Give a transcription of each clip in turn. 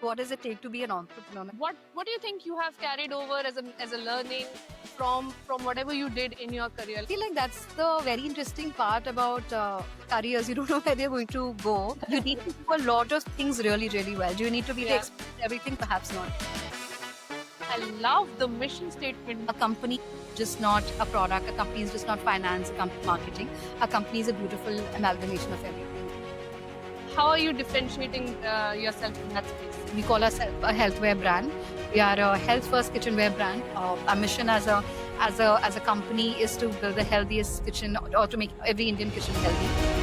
What does it take to be an entrepreneur? What do you think you have carried over as a learning from whatever you did in your career? I feel like that's the very interesting part about careers. You don't know where they're going to go. You need to do a lot of things really, really well. Do you need to be the Yeah. expert at everything? Perhaps not. I love the mission statement. A company is just not a product. A company is just not finance. A company marketing. A company is a beautiful amalgamation of everything. How are you differentiating yourself in that space? We call ourselves a healthware brand. We are a health-first kitchenware brand. Our mission as a company is to build the healthiest kitchen, or to make every Indian kitchen healthy.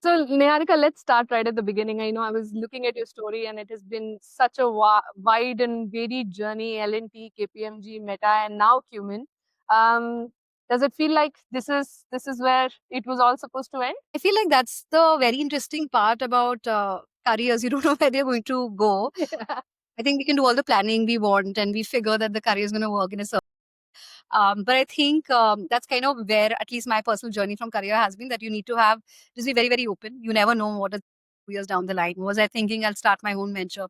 So, Niharika, let's start right at the beginning. I know I was looking at your story, and it has been such a wide and varied journey. L&T, KPMG, Meta, and now Cumin. Um, does it feel like this is where it was all supposed to end? I feel like that's the very interesting part about careers. You don't know where they're going to go. I think we can do all the planning we want, and we figure that the career is going to work in a certain. But I think that's kind of where at least my personal journey from career has been, that you need to have just be very, very open. You never know what is 2 years down the line. Was I thinking I'll start my own venture?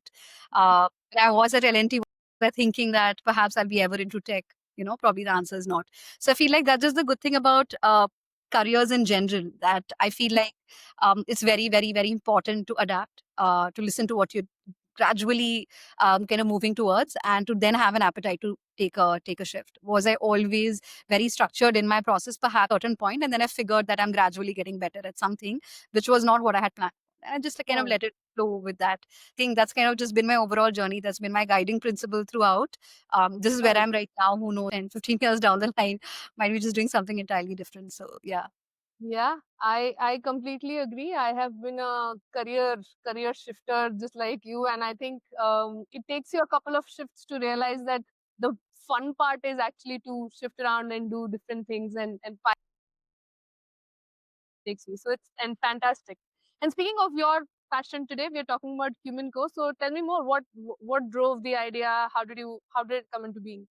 When I was at L&T, was I thinking that perhaps I'll be ever into tech? Probably the answer is not. So I feel like that's just the good thing about careers in general, that I feel like it's very, very, very important to adapt, to listen to what you're gradually kind of moving towards, and to then have an appetite to take a shift. Was I always very structured in my process, perhaps at a certain point, and then I figured that I'm gradually getting better at something which was not what I had planned. And I just kind of let it flow with that. I think that's kind of just been my overall journey. That's been my guiding principle throughout. This is where I'm right now. Who knows, 10, 15 years down the line, might be just doing something entirely different. So yeah. Yeah, I completely agree. I have been a career shifter just like you, and I think it takes you a couple of shifts to realize that the fun part is actually to shift around and do different things and find takes you. So it's and fantastic. And speaking of your passion today, we are talking about CuminCo. So tell me more. What drove the idea? How did it come into being?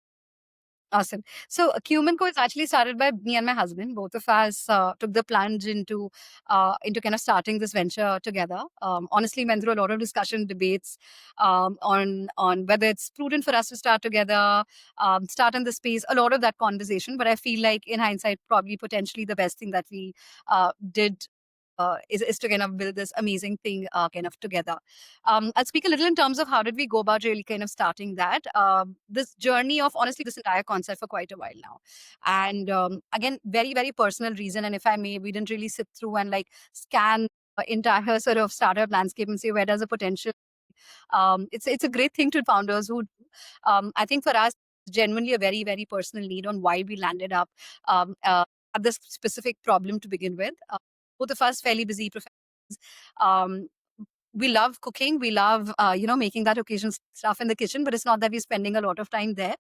Awesome. So CuminCo is actually started by me and my husband. Both of us took the plunge into kind of starting this venture together. Honestly, went through a lot of discussion, debates on whether it's prudent for us to start together, start in the space. A lot of that conversation, but I feel like in hindsight, probably potentially the best thing that we did. Is to kind of build this amazing thing kind of together. I'll speak a little in terms of how did we go about really kind of starting that. This journey of honestly this entire concept for quite a while now. And again, very, very personal reason. And if I may, we didn't really sit through and like scan entire sort of startup landscape and say where does the potential. It's a great thing to founders who I think for us, genuinely a very, very personal need on why we landed up at this specific problem to begin with. Both of us fairly busy professionals. Um, we love cooking. We love, making that occasional stuff in the kitchen, but it's not that we're spending a lot of time there.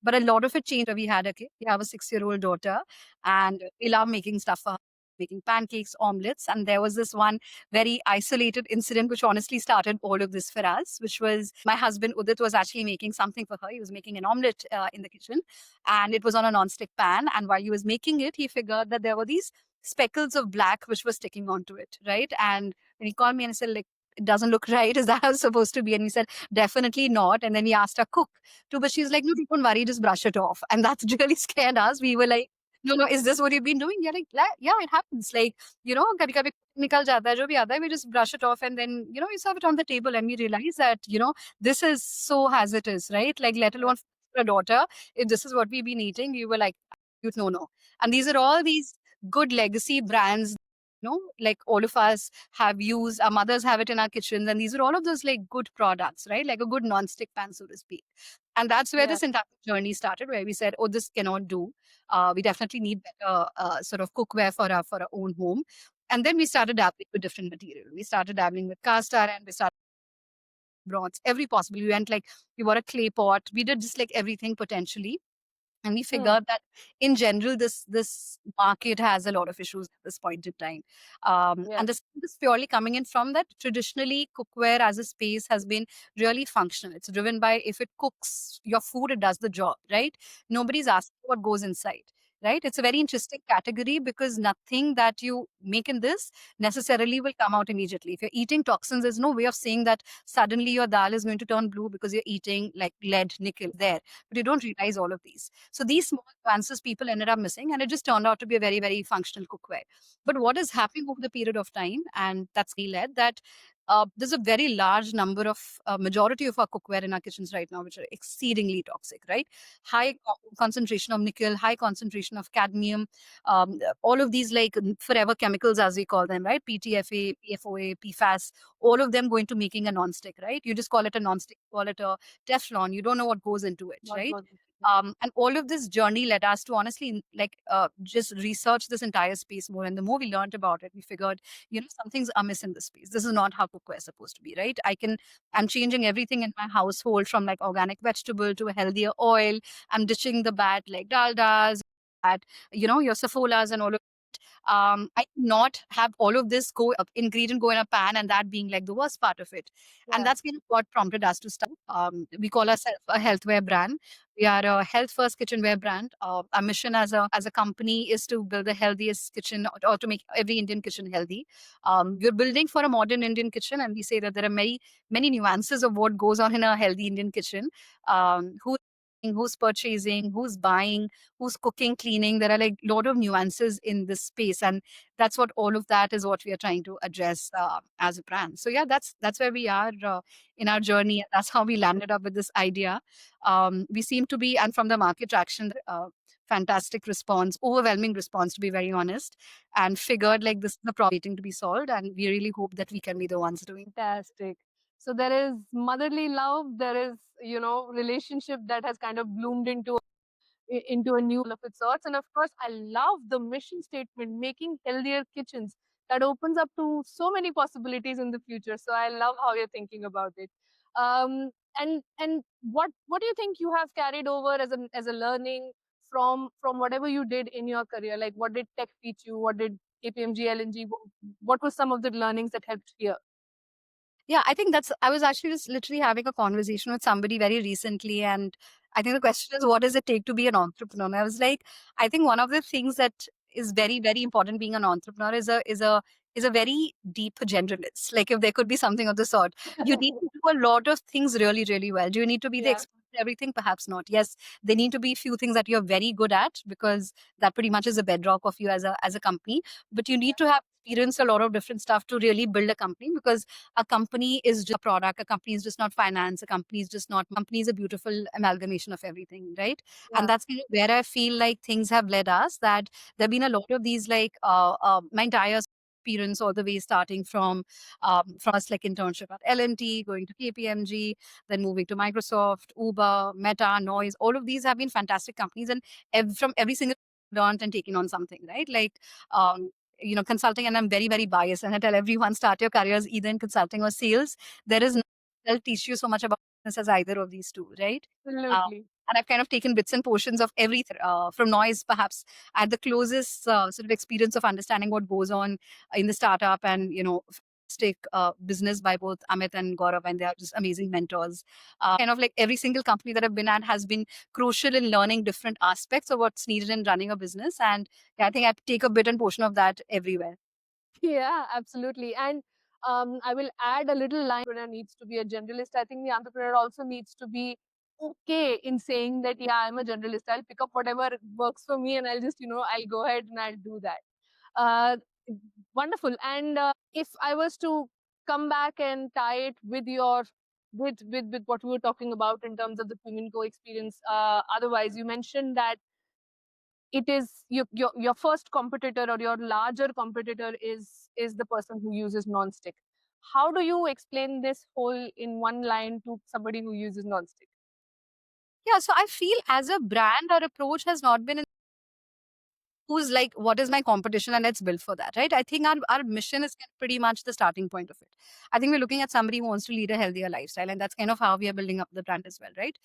But a lot of it changed when we had a kid. We have a 6-year-old daughter, and we love making stuff for her, making pancakes, omelets. And there was this one very isolated incident, which honestly started all of this for us, which was my husband, Udit, was actually making something for her. He was making an omelet in the kitchen, and it was on a non-stick pan. And while he was making it, he figured that there were these speckles of black which were sticking onto it, right? And when he called me and I said, like, it doesn't look right. Is that how it's supposed to be? And we said, definitely not. And then we asked our cook too, but she's like, no, don't worry, just brush it off. And that's really scared us. We were like, no, no, is this what you've been doing? Yeah, like, yeah, it happens. Like, kabhi kabhi nikal jata hai, jo bhi aata hai, we just brush it off and then, we serve it on the table and we realize that, this is so hazardous, right? Like, let alone for a daughter, if this is what we've been eating, we were like, no, no. And these are all these good legacy brands, like all of us have used, our mothers have it in our kitchens. And these are all of those like good products, right? Like a good non-stick pan, so to speak. And that's where this entire journey started, where we said, oh, this cannot do. We definitely need better sort of cookware for our own home. And then we started dabbling with different material. We started dabbling with cast iron, we started bronze, every possible. We went like, we bought a clay pot. We did just like everything potentially. And we figured that in general, this market has a lot of issues at this point in time. And this is purely coming in from that traditionally cookware as a space has been really functional. It's driven by if it cooks your food, it does the job, right? Nobody's asking what goes inside. right? It's a very interesting category because nothing that you make in this necessarily will come out immediately. If you're eating toxins, there's no way of saying that suddenly your dal is going to turn blue because you're eating like lead, nickel there. But you don't realize all of these. So these small nuances people ended up missing, and it just turned out to be a very, very functional cookware. But what is happening over the period of time, and that's led that there's a very large number of majority of our cookware in our kitchens right now, which are exceedingly toxic, right? High concentration of nickel, high concentration of cadmium, all of these like forever chemicals as we call them, right? PTFA, PFOA, PFAS, all of them go into making a non-stick, right? You just call it a non-stick, call it a Teflon. You don't know what goes into it, What right? was it? Yeah. And all of this journey led us to honestly like just research this entire space more. And the more we learned about it, we figured, some things are amiss in this space. This is not how cookware is supposed to be, right? I'm changing everything in my household from like organic vegetable to a healthier oil. I'm ditching the bad like daldas, at your safolas and all of I cannot have all of this ingredient go in a pan and that being like the worst part of it. And Yeah. that's kind of what prompted us to start. We call ourselves a healthware brand. We are a health first kitchenware brand. Our mission as a company is to build the healthiest kitchen or to make every Indian kitchen healthy. We're building for a modern Indian kitchen, and we say that there are many, many nuances of what goes on in a healthy Indian kitchen. Who's purchasing, who's buying, who's cooking, cleaning. There are like a lot of nuances in this space, and that's what all of that is what we are trying to address as a brand. So yeah, that's where we are in our journey. That's how we landed up with this idea. We seem to be, and from the market traction, fantastic response, overwhelming response to be very honest, and figured like this is the problem waiting to be solved, and we really hope that we can be the ones doing. Fantastic. So there is motherly love, there is, relationship that has kind of bloomed into a new of its sorts. And of course, I love the mission statement, making healthier kitchens. That opens up to so many possibilities in the future. So I love how you're thinking about it. Um, and what do you think you have carried over as a learning from whatever you did in your career? Like what did tech teach you? What did KPMG, LNG? What were some of the learnings that helped here? Yeah, I think I was actually just literally having a conversation with somebody very recently. And I think the question is, what does it take to be an entrepreneur? And I was like, I think one of the things that is very, very important being an entrepreneur is a very deep generalist. Like if there could be something of the sort, you need to do a lot of things really, really well. Do you need to be the Yeah, expert at everything? Perhaps not. Yes, there need to be few things that you're very good at because that pretty much is a bedrock of you as a company. But you yeah, need to have experienced a lot of different stuff to really build a company because a company is just a product. A company is just not finance. A company is just not. Company is a beautiful amalgamation of everything, right? And yeah. that's kind of where I feel like things have led us. That there've been a lot of these like my entire experience all the way starting from us like internship at L&T, going to KPMG, then moving to Microsoft, Uber, Meta, Noise. All of these have been fantastic companies, and from every single learned and taken on something, right? Like um, consulting, and I'm very, very biased. And I tell everyone, start your careers either in consulting or sales. There is no they'll teach you so much about business as either of these two, right? Uh, Absolutely. and I've kind of taken bits and portions of everything from noise, perhaps at the closest sort of experience of understanding what goes on in the startup and, stick business by both Amit and Gaurav, and they are just amazing mentors. Kind of like every single company that I've been at has been crucial in learning different aspects of what's needed in running a business. And yeah, I think I take a bit and portion of that everywhere. Yeah, absolutely. And I will add a little line. Entrepreneur needs to be a generalist. I think the entrepreneur also needs to be okay in saying that, yeah, I'm a generalist. I'll pick up whatever works for me and I'll just, I'll go ahead and I'll do that. Uh, Wonderful. And if I was to come back and tie it with with what we were talking about in terms of the CuminCo experience, otherwise, you mentioned that it is your first competitor or your larger competitor is the person who uses non-stick. How do you explain this whole in one line to somebody who uses non-stick? Yeah, so I feel as a brand, our approach has not been who's like, what is my competition, and let's build for that, right? I think our mission is pretty much the starting point of it. I think we're looking at somebody who wants to lead a healthier lifestyle, and that's kind of how we are building up the brand as well, right?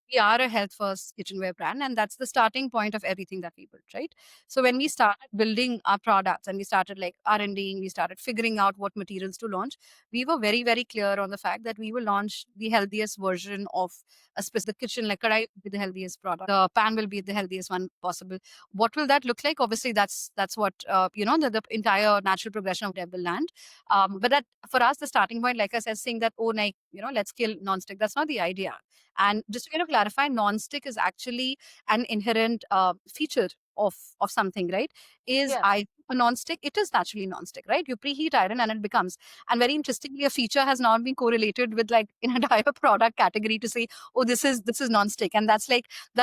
Yeah. we are a health first kitchenware brand, and that's the starting point of everything that we built, right? So when we started building our products and we started like R&D, we started figuring out what materials to launch, we were very, very clear on the fact that we will launch the healthiest version of a specific kitchen, like kadai will be the healthiest product, the pan will be the healthiest one possible. What will that look like? Obviously, that's what the entire natural progression of dev will land. But that for us, the starting point, like I said, saying that, oh, like, let's kill nonstick. That's not the idea. And just to kind of clarify, non-stick is actually an inherent feature of something, right? Is I a non-stick? It is naturally non-stick, right? You preheat iron and it becomes. And very interestingly, a feature has now been correlated with like an entire product category to say, oh, this is non-stick, and that's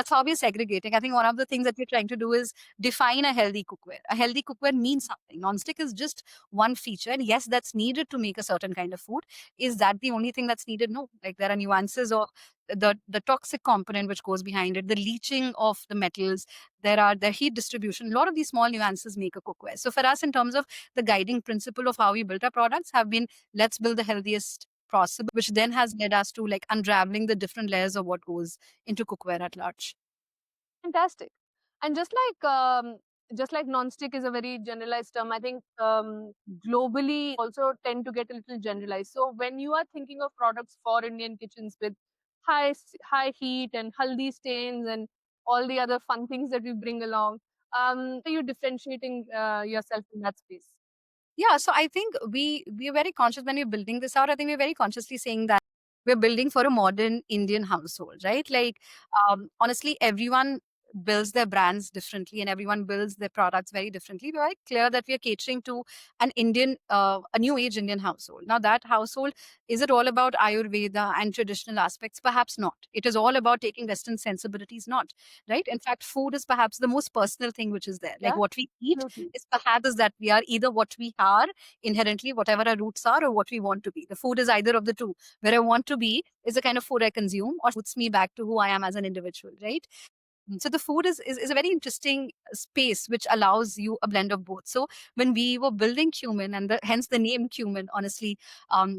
how we're segregating. I think one of the things that we're trying to do is define a healthy cookware. A healthy cookware means something. Non-stick is just one feature, and yes, that's needed to make a certain kind of food. Is that the only thing that's needed? No, like there are nuances of the toxic component which goes behind it, the leaching of the metals, there are the heat distribution. A lot of these small nuances make a cookware. So for us, in terms of the guiding principle of how we built our products, have been let's build the healthiest possible, which then has led us to like unraveling the different layers of what goes into cookware at large. Fantastic. And just like non-stick is a very generalized term, I think globally also tend to get a little generalized. So when you are thinking of products for Indian kitchens with high heat and haldi stains and all the other fun things that we bring along, are you differentiating yourself in that space? Yeah, so I think we're very conscious when we're building this out. I think we're very consciously saying that we're building for a modern Indian household, right? Like, honestly, everyone builds their brands differently and everyone builds their products very differently. We're very clear that we are catering to a new age Indian household. Now, that household, is it all about Ayurveda and traditional aspects? Perhaps not. It is all about taking Western sensibilities, not, right? In fact, food is perhaps the most personal thing which is there. Like what we eat is perhaps that we are either what we are inherently, whatever our roots are, or what we want to be. The food is either of the two. Where I want to be is the kind of food I consume, or puts me back to who I am as an individual, right? So the food is a very interesting space which allows you a blend of both. So when we were building cumin, and hence the name cumin, honestly,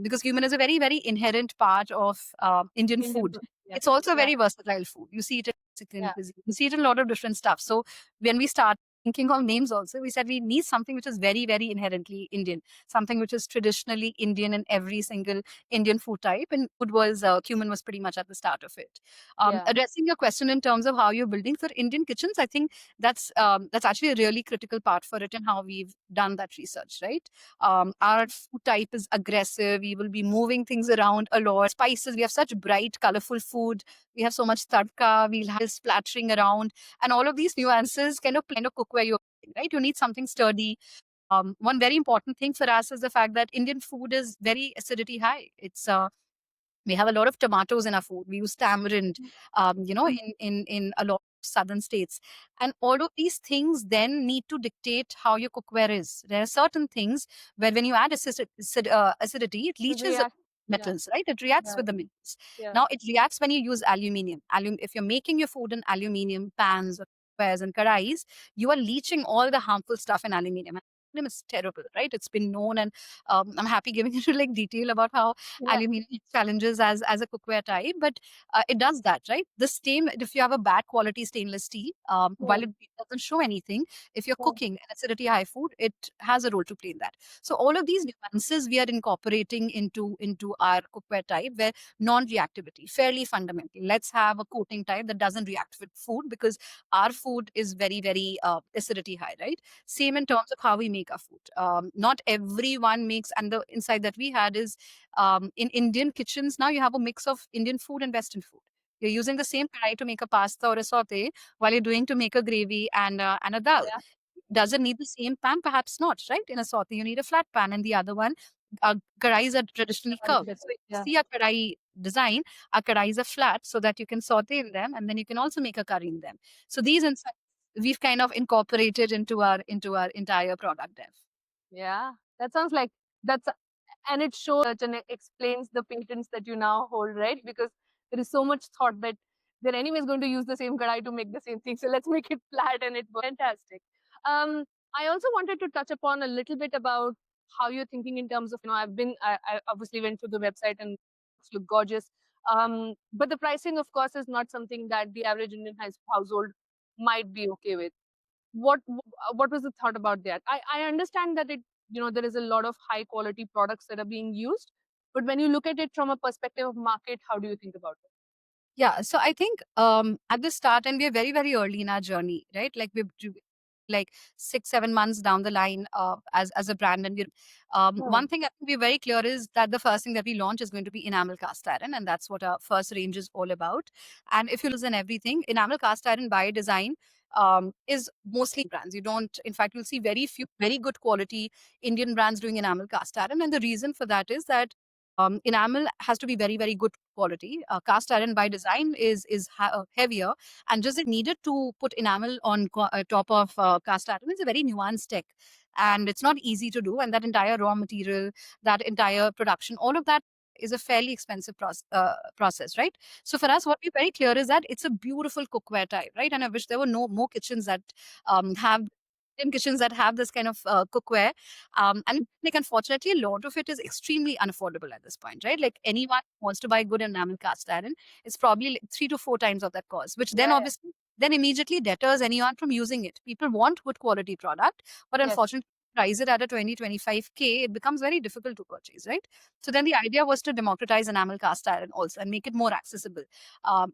because cumin is a very, very inherent part of Indian food. It's also a very versatile food. You see it in Mexican cuisine. You see it in a lot of different stuff. So when we start thinking of names also, we said we need something which is very, very inherently Indian, something which is traditionally Indian in every single Indian food type. And food was, cumin was pretty much at the start of it. Addressing your question in terms of how you're building for Indian kitchens, I think that's actually a really critical part for it and how we've done that research, right? Our food type is aggressive. We will be moving things around a lot. Spices, we have such bright, colorful food. We have so much tadka. We'll have this splattering around, and all of these nuances kind of cook where you're cooking, right? You need something sturdy. One very important thing for us is the fact that Indian food is very acidity high. We have a lot of tomatoes in our food. We use tamarind, in a lot of southern states. And all of these things then need to dictate how your cookware is. There are certain things where when you add acidity, it leaches metals, right? It reacts with the metals. Now, it reacts when you use aluminium. If you're making your food in aluminium pans or cookwares and kadais, you are leaching all the harmful stuff in aluminium. Aluminium is terrible, right? It's been known, and I'm happy giving you like detail about how aluminium challenges as a cookware type, but it does that, right? The same, if you have a bad quality stainless steel, while it doesn't show anything, if you're cooking an acidity high food, it has a role to play in that. So all of these nuances we are incorporating into our cookware type, where non-reactivity, fairly fundamental. Let's have a coating type that doesn't react with food, because our food is very, very acidity high, right? Same in terms of how we make our food. Not everyone makes, and the insight that we had is, in Indian kitchens, now you have a mix of Indian food and Western food. You're using the same kadai to make a pasta or a saute, while you're doing to make a gravy and a dal. Does it need the same pan? Perhaps not, right? In a saute, you need a flat pan, and the other one, kadais are traditionally curved. So if you see a kadai design, our kadais are flat so that you can saute in them, and then you can also make a curry in them. So these insights we've kind of incorporated into our entire product dev. Yeah, that sounds like that's and it shows and it explains the patents that you now hold, right? Because there is so much thought that they're anyways going to use the same kadai to make the same thing. So let's make it flat and it works. Fantastic. I also wanted to touch upon a little bit about how you're thinking in terms of, I obviously went to the website and it's look gorgeous. But the pricing, of course, is not something that the average Indian household might be okay with. What was the thought about that? I understand that there is a lot of high quality products that are being used, but when you look at it from a perspective of market, how do you think about it? Yeah, so I think at the start, and we are very, very early in our journey, right? Like like 6, 7 months down the line as a brand, and one thing I think we're very clear is that the first thing that we launch is going to be enamel cast iron, and that's what our first range is all about. And if you listen everything, enamel cast iron by design is mostly brands. You don't, in fact, you'll see very few very good quality Indian brands doing enamel cast iron, and the reason for that is that enamel has to be very, very good quality. Cast iron by design is heavier, and just needed to put enamel on top of cast iron is a very nuanced tech, and it's not easy to do. And that entire raw material, that entire production, all of that is a fairly expensive process, right? So for us, what we're very clear is that it's a beautiful cookware type, right? And I wish there were no more kitchens that have in kitchens that have this kind of cookware. And like, unfortunately, a lot of it is extremely unaffordable at this point, right? Like anyone who wants to buy good enamel cast iron, it's probably like 3 to 4 times of that cost, which then obviously then immediately deters anyone from using it. People want good quality product, but unfortunately, price it at a 20, 25K, it becomes very difficult to purchase, right? So then the idea was to democratize enamel cast iron also and make it more accessible.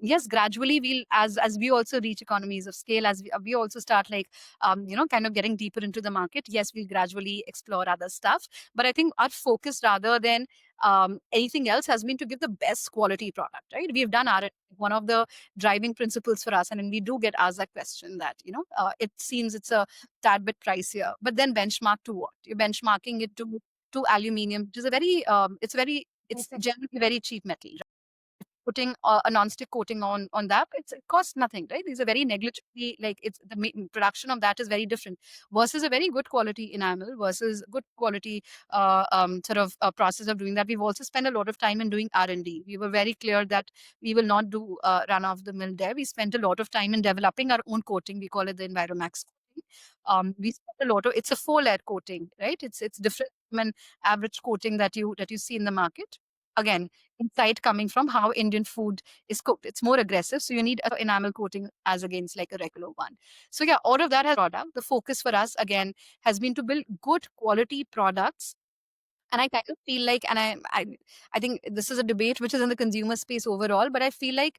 Yes, gradually we'll, as we also reach economies of scale, as we also start like kind of getting deeper into the market, yes, we'll gradually explore other stuff. But I think our focus rather than anything else has been to give the best quality product, right? We've done our one of the driving principles for us, and then we do get asked that question that, it seems it's a tad bit pricier, but then benchmark to what? You're benchmarking it to aluminium, which is it's generally very cheap metal, putting a non-stick coating on that, it costs nothing, right? These are very negligibly, like it's the production of that is very different versus a very good quality enamel versus good quality sort of process of doing that. We've also spent a lot of time in doing R&D. We were very clear that we will not do run of the mill there. We spent a lot of time in developing our own coating. We call it the Enviromax coating. We spent a lot of, it's a 4-layer coating, right? It's different from an average coating that you see in the market. Again, insight coming from how Indian food is cooked. It's more aggressive, so you need a enamel coating as against like a regular one. So yeah, all of that has product. The focus for us again has been to build good quality products. And I kind of feel like, and I think this is a debate which is in the consumer space overall, but I feel like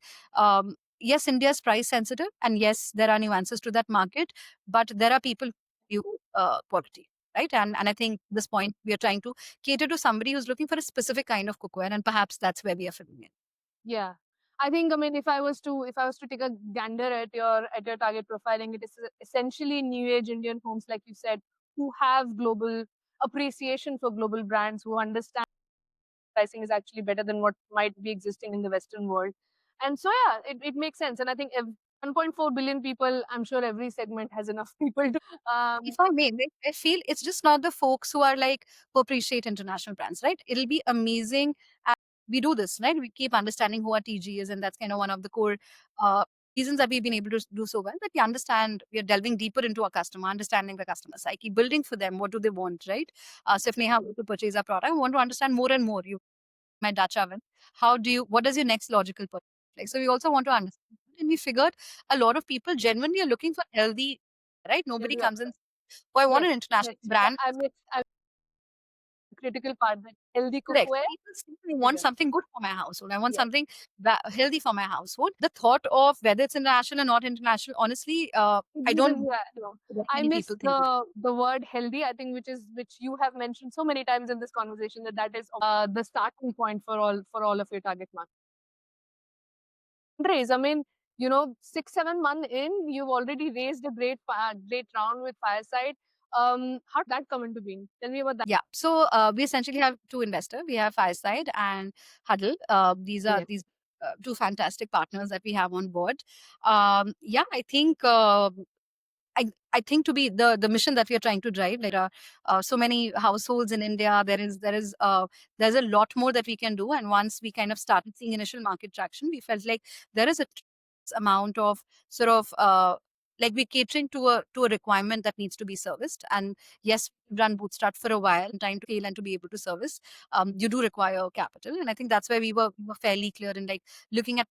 yes, India is price sensitive, and yes, there are nuances to that market, but there are people who value quality, right? And I think at this point we are trying to cater to somebody who's looking for a specific kind of cookware, and perhaps that's where we are fitting in. Yeah. I think, I mean, if I was to take a gander at your target profiling, it is essentially new age Indian homes, like you said, who have global appreciation for global brands, who understand pricing is actually better than what might be existing in the Western world. And so yeah, it makes sense. And I think 1.4 billion people, I'm sure every segment has enough people to If I may, like, I feel it's just not the folks who are like who appreciate international brands, right? It'll be amazing. We do this, right? We keep understanding who our TG is, and that's kind of one of the core uh, reasons that we've been able to do so well. That we understand, we are delving deeper into our customer, understanding the customer psyche, building for them what do they want, right? So if Neha were to purchase our product, I want to understand more and more. You, my Dutch oven. What does your next logical purchase look like? So we also want to understand, and we figured a lot of people genuinely are looking for healthy, right? Nobody healthy comes in, options. oh, I want Yes, an international yes. brand. I mean, critical part that healthy Correct. cookware. People simply want Bigger. something good for my household. I want Yes. something healthy for my household. The thought of whether it's international or not international, honestly, I don't Yeah, no. know I many miss people think of. the word healthy. I think which you have mentioned so many times in this conversation that is the starting point for all of your target market. Raise. I mean, 6 7 months in, you've already raised a great round with Fireside. How did that come into being? Tell me about that. Yeah. So we essentially have two investors. We have Fireside and Huddle. These are Yes. these two fantastic partners that we have on board. Yeah, I think to be the mission that we are trying to drive, like so many households in India, there's a lot more that we can do. And once we kind of started seeing initial market traction, we felt like there is a tremendous amount of sort of like we're catering to a requirement that needs to be serviced. And yes, we've run Bootstrap for a while, and time to scale and to be able to service, you do require capital. And I think that's where we were fairly clear in like looking at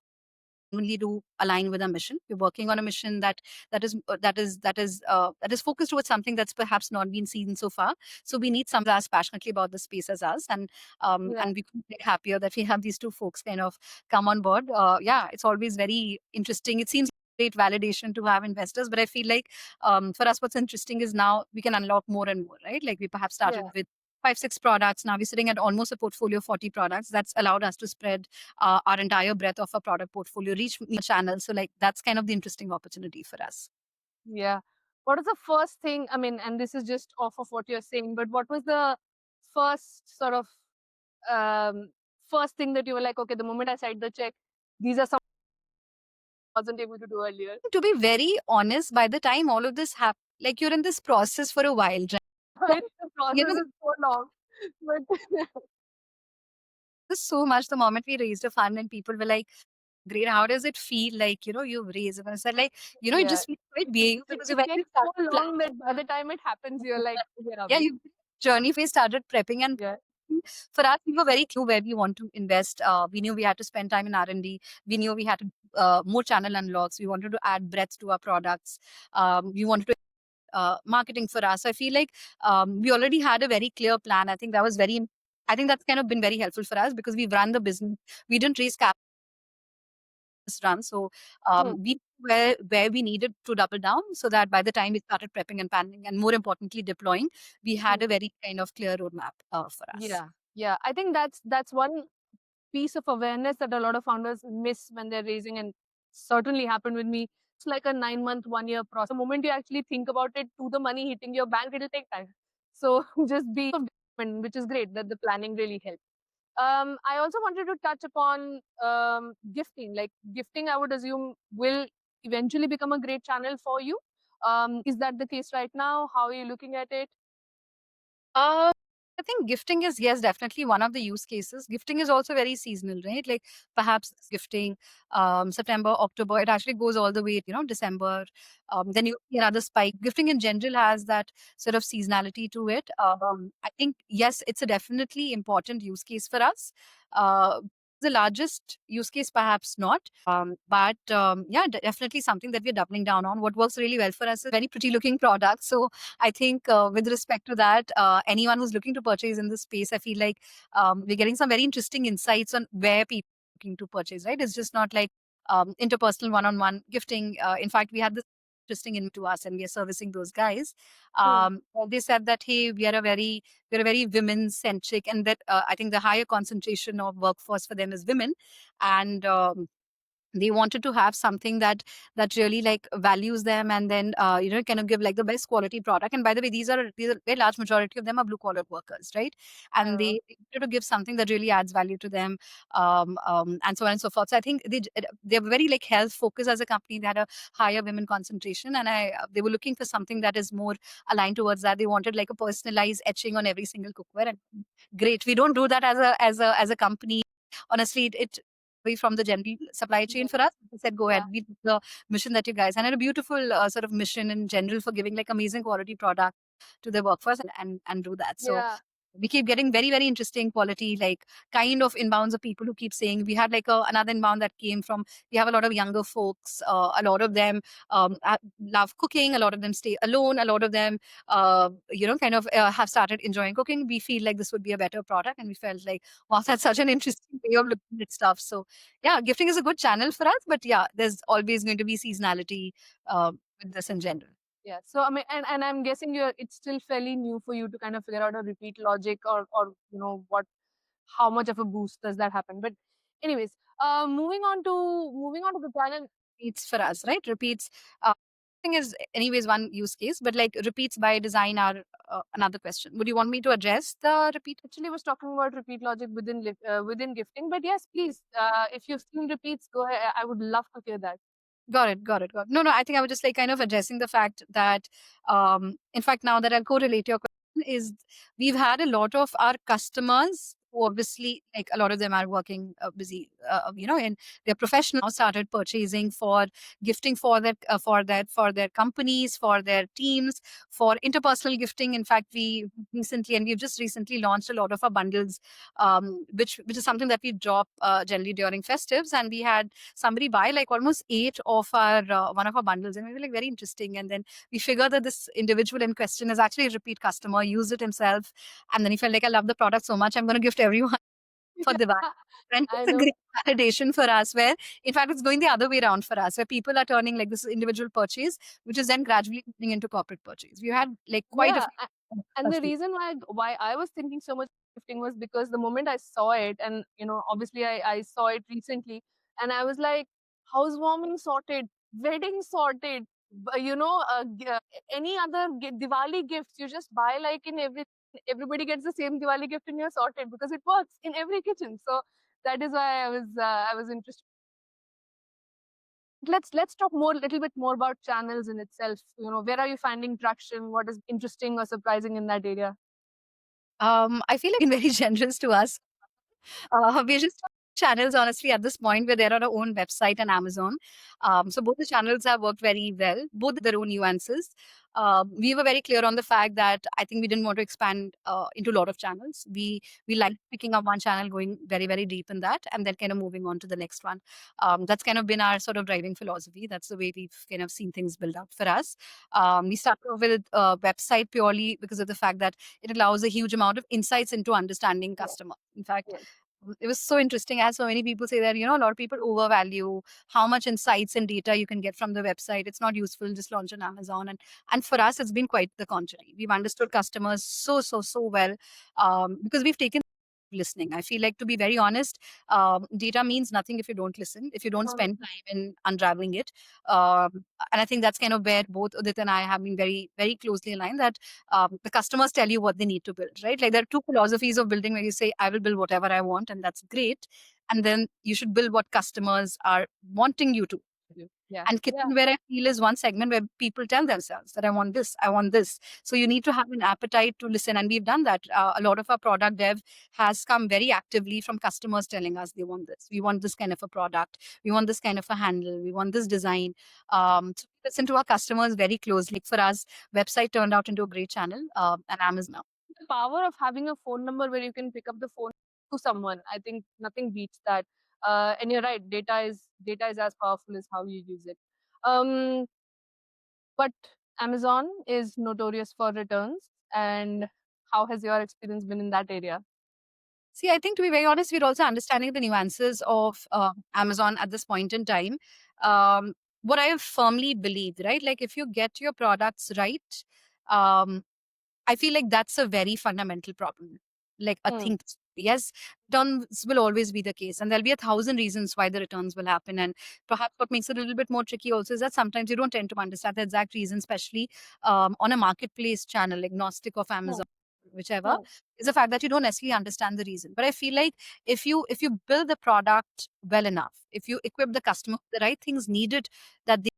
only to align with our mission. We're working on a mission that is focused towards something that's perhaps not been seen so far. So we need some as passionately about the space as us, Yeah. and we couldn't be happier that we have these two folks kind of come on board. Yeah, it's always very interesting. It seems great validation to have investors, but I feel like for us, what's interesting is now we can unlock more and more, right? Like we perhaps started Yeah. with 5, 6 products. Now we're sitting at almost a portfolio of 40 products. That's allowed us to spread our entire breadth of our product portfolio, reach new channels. So like that's kind of the interesting opportunity for us. Yeah. What was the first thing, I mean, and this is just off of what you're saying, but what was the first sort of um, first thing that you were like, okay, the moment I signed the check, these are some I wasn't able to do earlier. To be very honest, by the time all of this happened, like you're in this process for a while, right? So, The you process know, is so long, but there's so much the moment we raised a fund and people were like, great, how does it feel like, you've raised it? And I said like, it yeah, just feels quite big it, because it you've actually takes so started planning. long that by the time it happens, you're like, where are Yeah, we? you journey phase started prepping, and Yeah. for us, we were very clear where we want to invest. We knew we had to spend time in R&D. We knew we had to more channel unlocks. We wanted to add breadth to our products. We wanted to marketing for us. So I feel like we already had a very clear plan. I think that's kind of been very helpful for us because we've run the business. We didn't raise capital this run. So Hmm. we knew where we needed to double down so that by the time we started prepping and planning and more importantly deploying, we had Hmm. a very kind of clear roadmap for us. Yeah. Yeah. I think that's one piece of awareness that a lot of founders miss when they're raising, and certainly happened with me. It's like a 9 month, 1 year process. The moment you actually think about it, to the money hitting your bank, it'll take time. So just be of development, which is great that the planning really helped. I also wanted to touch upon gifting. Like gifting, I would assume will eventually become a great channel for you. Is that the case right now? How are you looking at it? Uh, I think gifting is, yes, definitely one of the use cases. Gifting is also very seasonal, right? Like perhaps gifting, September, October, it actually goes all the way, December. Then you see another spike. Gifting in general has that sort of seasonality to it. I think, yes, it's a definitely important use case for us. Uh, the largest use case, perhaps not. But yeah, definitely something that we're doubling down on. What works really well for us is very pretty looking products. So I think with respect to that, anyone who's looking to purchase in this space, I feel like we're getting some very interesting insights on where people are looking to purchase, right? It's just not like interpersonal one-on-one gifting. In fact, we had this interesting into us and we are servicing those guys. Hmm. They said that, hey, we're a very women centric, and that I think the higher concentration of workforce for them is women. And they wanted to have something that really like values them, and then kind of give like the best quality product. And by the way, these are very large majority of them are blue collar workers, right? And Uh, they wanted to give something that really adds value to them, and so on and so forth. So I think they're very like health focused as a company. They had a higher women concentration, and they were looking for something that is more aligned towards that. They wanted like a personalized etching on every single cookware. And great, we don't do that as a company. Honestly, it away from the general supply yeah. chain for us. We said, go Yeah. ahead, we did the mission that you guys and had a beautiful sort of mission in general for giving like amazing quality product to the workforce, and do that. So Yeah. we keep getting very, very interesting quality, like kind of inbounds of people who keep saying. We had like another inbound that came from, we have a lot of younger folks. A lot of them love cooking. A lot of them stay alone. A lot of them, kind of have started enjoying cooking. We feel like this would be a better product. And we felt like, wow, that's such an interesting way of looking at stuff. So yeah, gifting is a good channel for us. But yeah, there's always going to be seasonality with this in general. Yeah. So I mean, and I'm guessing it's still fairly new for you to kind of figure out a repeat logic, or what, how much of a boost does that happen. But anyways, moving on to the channel. Repeats for us, right? Repeats. Thing is, anyways, one use case, but like repeats by design are another question. Would you want me to address the repeat? Actually was talking about repeat logic within gifting, but yes, please, if you've seen repeats, go ahead. I would love to hear that. Got it. Got it. Got it. No, no. I think I was just like kind of addressing the fact that, in fact, now that I'll correlate your question, is we've had a lot of our customers who obviously, like a lot of them are working busy, and they're professional now, started purchasing for gifting for their companies, for their teams, for interpersonal gifting. In fact, we've just recently launched a lot of our bundles, which is something that we drop generally during festives, and we had somebody buy like almost 8 of our one of our bundles, and we were like, very interesting. And then we figured that this individual in question is actually a repeat customer, used it himself, and then he felt like, I love the product so much, I'm going to gift everyone for Diwali. And I it's a know. great validation for us, where in fact it's going the other way around for us, where people are turning like this individual purchase, which is then gradually turning into corporate purchase. We had like quite a Yeah, few and the customers. reason why I was thinking so much gifting was because the moment I saw it, and obviously I saw it recently, and I was like, housewarming sorted, wedding sorted, any other Diwali gifts you just buy, like in everybody gets the same Diwali gift and you're sorted, because it works in every kitchen. So that is why I was interested. Let's talk more, little bit more about channels in itself. Where are you finding traction? What is interesting or surprising in that area? I feel like very generous to us. We're just channels, honestly, at this point where they're on our own website and Amazon. So both the channels have worked very well, both their own nuances. We were very clear on the fact that I think we didn't want to expand into a lot of channels. We liked picking up one channel, going very, very deep in that, and then kind of moving on to the next one. That's kind of been our sort of driving philosophy. That's the way we've kind of seen things build up for us. We started off with a website purely because of the fact that it allows a huge amount of insights into understanding Yes, customer. In fact, yes. it was so interesting, as so many people say that, a lot of people overvalue how much insights and data you can get from the website. It's not useful, just launch on Amazon. And for us, it's been quite the contrary. We've understood customers so well, because we've taken listening. I feel like, to be very honest, data means nothing if you don't listen, if you don't Um, spend time in unraveling it. And I think that's kind of where both Udit and I have been very, very closely aligned, that the customers tell you what they need to build, right? Like, there are two philosophies of building, where you say, I will build whatever I want, and that's great. And then you should build what customers are wanting you to do. yeah, And yeah, kitchenware, I feel, is one segment where people tell themselves that I want this, I want this. So you need to have an appetite to listen. And we've done that. A lot of our product dev has come very actively from customers telling us they want this. We want this kind of a product. We want this kind of a handle. We want this design. So we listen to our customers very closely. For us, website turned out into a great channel, and Amazon now. the power of having a phone number where you can pick up the phone to someone, I think nothing beats that. And you're right, data is as powerful as how you use it. Um, but Amazon is notorious for returns, and how has your experience been in that area? See, I think, to be very honest, we're also understanding the nuances of Amazon at this point in time. What I have firmly believed, right? Like, if you get your products right, um, I feel like that's a very fundamental problem. Like, a Hmm. thing. Yes, returns will always be the case, and there'll be 1,000 reasons why the returns will happen. And perhaps what makes it a little bit more tricky also is that sometimes you don't tend to understand the exact reason, especially on a marketplace channel, agnostic of Hmm. Amazon, whichever, Hmm. is the fact that you don't necessarily understand the reason. But I feel like, if you build the product well enough, if you equip the customer with the right things needed, that they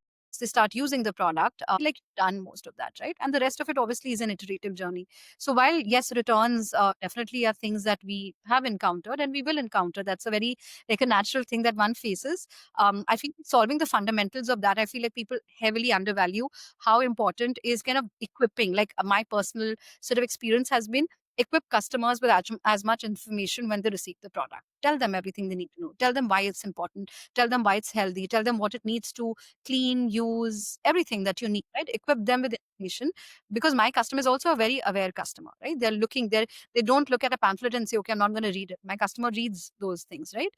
start using the product, like, you've done most of that, right? And the rest of it obviously is an iterative journey. So while, yes, returns definitely are things that we have encountered and we will encounter, that's a very, like, a natural thing that one faces. I feel solving the fundamentals of that, I feel like people heavily undervalue how important is kind of equipping. Like, my personal sort of experience has been, equip customers with as much information when they receive the product. Tell them everything they need to know. Tell them why it's important. Tell them why it's healthy. Tell them what it needs to clean, use, everything that you need, right? Equip them with information, because my customer is also a very aware customer, right? They're looking there. They don't look at a pamphlet and say, okay, I'm not going to read it. My customer reads those things, right?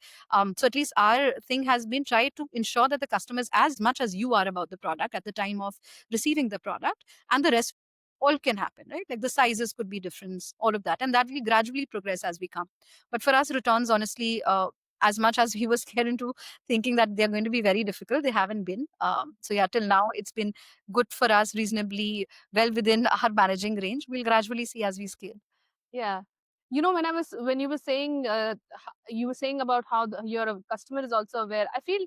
So at least our thing has been, try to ensure that the customer is as much as you are about the product at the time of receiving the product, and the rest all can happen, right? Like, the sizes could be different, all of that. And that will gradually progress as we come. But for us, returns, honestly, as much as we were scared into thinking that they're going to be very difficult, they haven't been. So yeah, till now, it's been good for us, reasonably well within our managing range. We'll gradually see as we scale. Yeah. When you were saying, you were saying about how your customer is also aware. I feel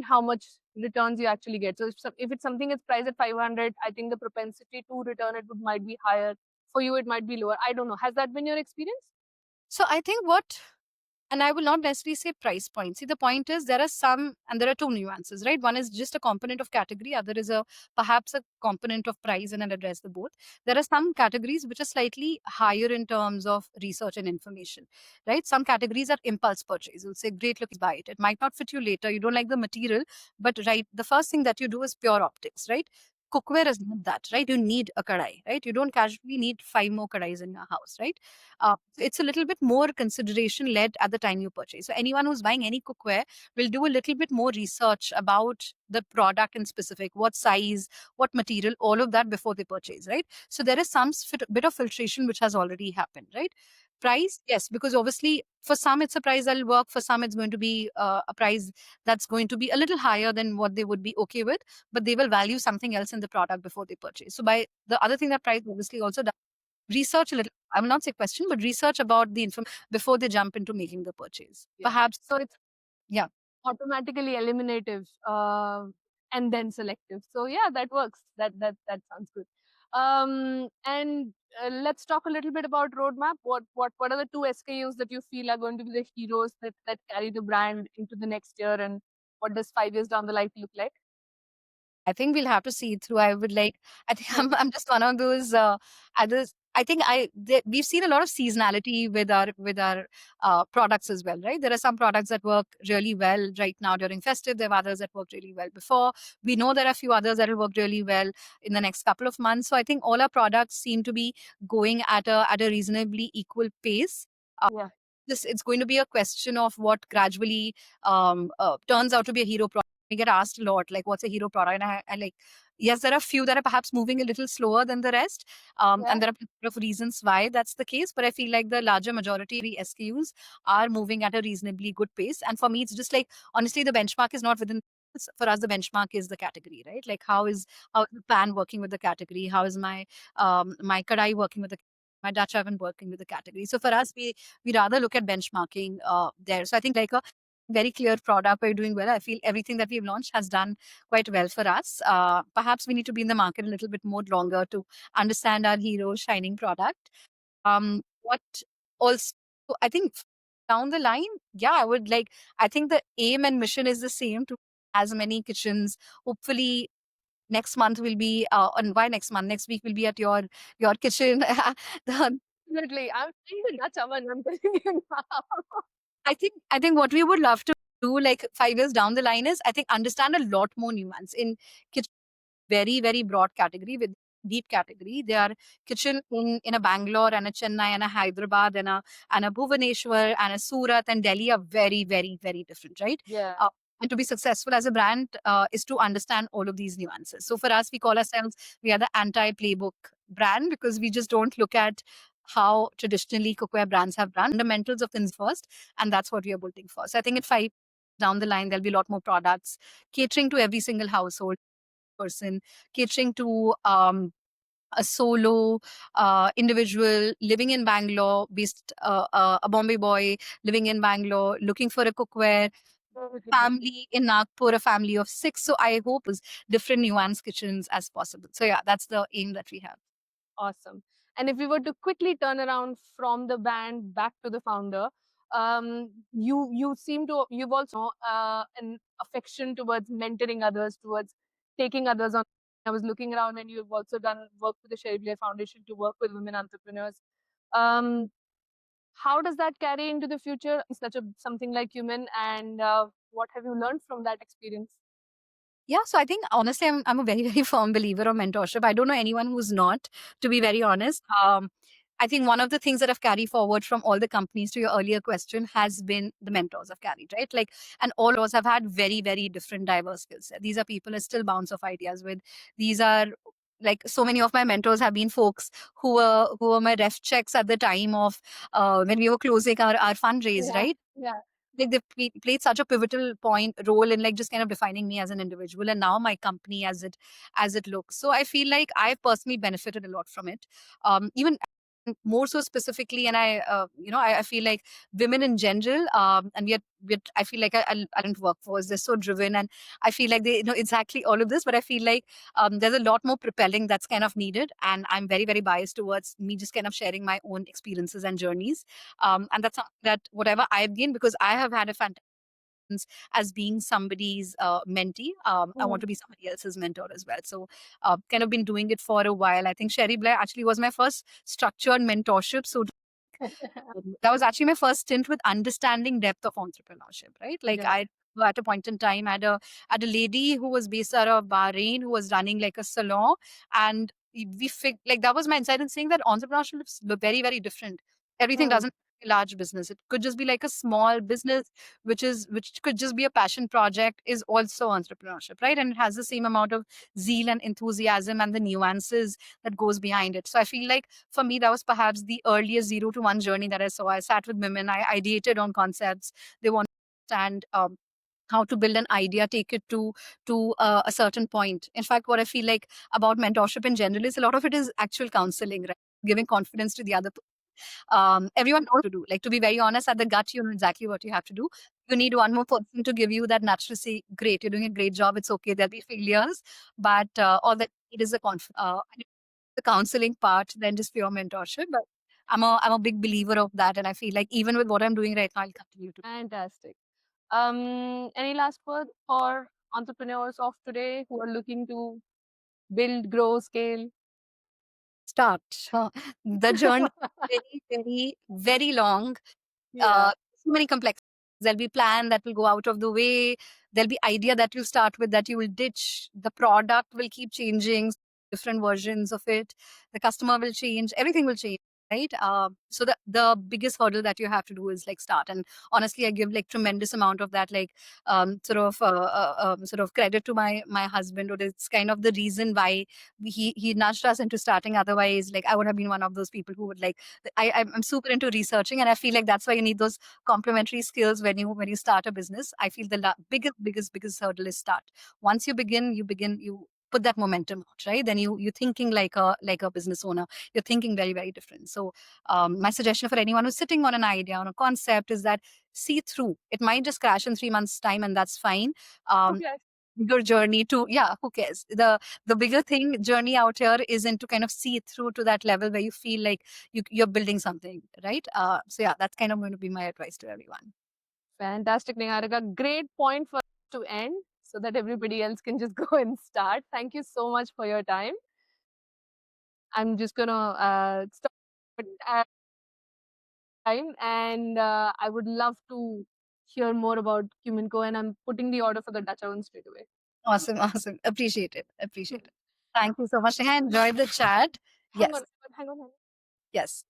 how much returns you actually get. So if it's something that's priced at 500, I think the propensity to return it might be higher. For you, it might be lower. I don't know. Has that been your experience? So I think and I will not necessarily say price point. See, the point is there are some, and there are two nuances, right? One is just a component of category, other is perhaps a component of price, and I'll address the both. There are some categories which are slightly higher in terms of research and information, right? Some categories are impulse purchase. You'll say, great, look, buy it. It might not fit you later. You don't like the material, but right, the first thing that you do is pure optics, right? Cookware is not that, right? You need a kadai, right? You don't casually need 5 more kadais in your house, right? It's a little bit more consideration led at the time you purchase. So anyone who's buying any cookware will do a little bit more research about the product in specific, what size, what material, all of that before they purchase, right? So there is some bit of filtration which has already happened, right? Price, yes, because obviously for some it's a price that'll work, for some it's going to be a price that's going to be a little higher than what they would be okay with, but they will value something else in the product before they purchase. So by the other thing that price obviously also does, research a little, I will not say question, but research about the information before they jump into making the purchase. Yeah. Perhaps, So it's yeah. automatically eliminative and then selective. So yeah, that works. That sounds good. And let's talk a little bit about roadmap. What are the two SKUs that you feel are going to be the heroes that carry the brand into the next year, and what does 5 years down the line look like? I think we'll have to see it through. I think Yeah. I'm just one of those others. I think we've seen a lot of seasonality with our products as well, right? There are some products that work really well right now during festive. There are others that worked really well before. We know there are a few others that will work really well in the next couple of months. So I think all our products seem to be going at a reasonably equal pace. Yeah. It's going to be a question of what gradually turns out to be a hero product. We get asked a lot, like, what's a hero product? And I like, yes, there are a few that are perhaps moving a little slower than the rest. Yeah. And there are a lot of reasons why that's the case. But I feel like the larger majority of the SKUs are moving at a reasonably good pace. And for me, it's just like, honestly, the benchmark is not within. For us, the benchmark is the category, right? Like, how is the pan working with the category? How is my kadai working with the my Dutch oven working with the category? So for us, we rather look at benchmarking there. So I think like a very clear product, we're doing well. I feel everything that we've launched has done quite well for us. Perhaps we need to be in the market a little bit more longer to understand our hero shining product. What also, I think down the line, yeah, I think the aim and mission is the same, to as many kitchens. Hopefully next month will be and why next month, next week will be at your kitchen. the, Definitely. I'm saying the Dutch oven. I'm telling you now. I think what we would love to do, like 5 years down the line, is I think understand a lot more nuance in kitchen. Very, very broad category with deep category. They are kitchen in a Bangalore and a Chennai and a Hyderabad and a Bhubaneswar and a Surat and Delhi are very, very, very different, right? Yeah. And to be successful as a brand is to understand all of these nuances. So for us, we call ourselves, we are the anti-playbook brand, because we just don't look at how traditionally cookware brands have run. Fundamentals of things first, and that's what we are building for. So I think in 5 down the line, there'll be a lot more products catering to every single household person, catering to a solo individual living in Bangalore, based a Bombay boy living in Bangalore, looking for a cookware, family in Nagpur, a family of 6. So I hope is different nuanced kitchens as possible. So yeah, that's the aim that we have. Awesome. And if we were to quickly turn around from the band back to the founder, you seem to you've also an affection towards mentoring others, towards taking others on. I was looking around, and you've also done work with the Sherry Blair Foundation to work with women entrepreneurs. Um, how does that carry into the future? Such a something like Cumin, and what have you learned from that experience? Yeah, so I think honestly, I'm a very, very firm believer of mentorship. I don't know anyone who's not, to be very honest. I think one of the things that I've carried forward from all the companies, to your earlier question, has been the mentors I've carried, right? Like, and all of us have had very, very different, diverse skill set. These are people I still bounce off ideas with. These are, like, so many of my mentors have been folks who were my ref checks at the time of when we were closing our fundraise, Yeah, right? yeah. Like, they played such a pivotal point role in, like, just kind of defining me as an individual, and now my company as it looks. So I feel like I've personally benefited a lot from it. Even more so specifically, and I feel like women in general, and I feel like I don't workforce, they're so driven, and I feel like they know exactly all of this, but I feel like there's a lot more propelling that's kind of needed, and I'm very, very biased towards me just kind of sharing my own experiences and journeys. And that's something that whatever I've gained, because I have had a fantastic as being somebody's mentee. I want to be somebody else's mentor as well. So, kind of been doing it for a while. I think Sherry Blair actually was my first structured mentorship. So, that was actually my first stint with understanding depth of entrepreneurship, right? Like Yeah. I at a point in time had a lady who was based out of Bahrain who was running like a salon, and like that was my insight in saying that entrepreneurship is very, very different. Everything Mm. doesn't have to be a large business. It could just be like a small business, which could just be a passion project, is also entrepreneurship, right? And it has the same amount of zeal and enthusiasm and the nuances that goes behind it. So I feel like for me, that was perhaps the earliest 0 to 1 journey that I saw. I sat with women, I ideated on concepts. They want to understand how to build an idea, take it to a certain point. In fact, what I feel like about mentorship in general is a lot of it is actual counseling, right? Giving confidence to the other person. Everyone knows what to do. Like, to be very honest, at the gut, you know exactly what you have to do. You need one more person to give you that nudge to say, "Great, you're doing a great job. It's okay. There'll be failures, but all that it is a the counseling part than just pure mentorship. But I'm a big believer of that, and I feel like even with what I'm doing right now, I'll continue to Fantastic. Any last word for entrepreneurs of today who are looking to build, grow, scale? start. The journey is very, very, very long. Yeah. So many complexities. There'll be plan that will go out of the way. There'll be idea that you start with that you will ditch. The product will keep changing, different versions of it. The customer will change. Everything will change, right? So the biggest hurdle that you have to do is like start. And honestly, I give like tremendous amount of that, like sort of credit to my husband. Or it's kind of the reason why he nudged us into starting. Otherwise, like I would have been one of those people who would like I'm super into researching, and I feel like that's why you need those complementary skills when you start a business. I feel the biggest hurdle is start. Once you put that momentum out, right? Then you're thinking like a business owner. You're thinking very, very different. So my suggestion for anyone who's sitting on an idea, on a concept, is that see through. It might just crash in 3 months time, and that's fine. um, Okay. your journey to, yeah, who cares? The bigger thing journey out here isn't to kind of see it through to that level where you feel like you're building something, right? So yeah, that's kind of going to be my advice to everyone. Fantastic, Niharika. Great point for us to end so that everybody else can just go and start. Thank you so much for your time. I'm just gonna stop at time, and I would love to hear more about CuminCo, and I'm putting the order for the Dutch oven straight away. Awesome. Awesome. Appreciate it. Appreciate it. Thank you so much. I enjoyed the chat. Hang Yes. on, hang on, hang on. Yes.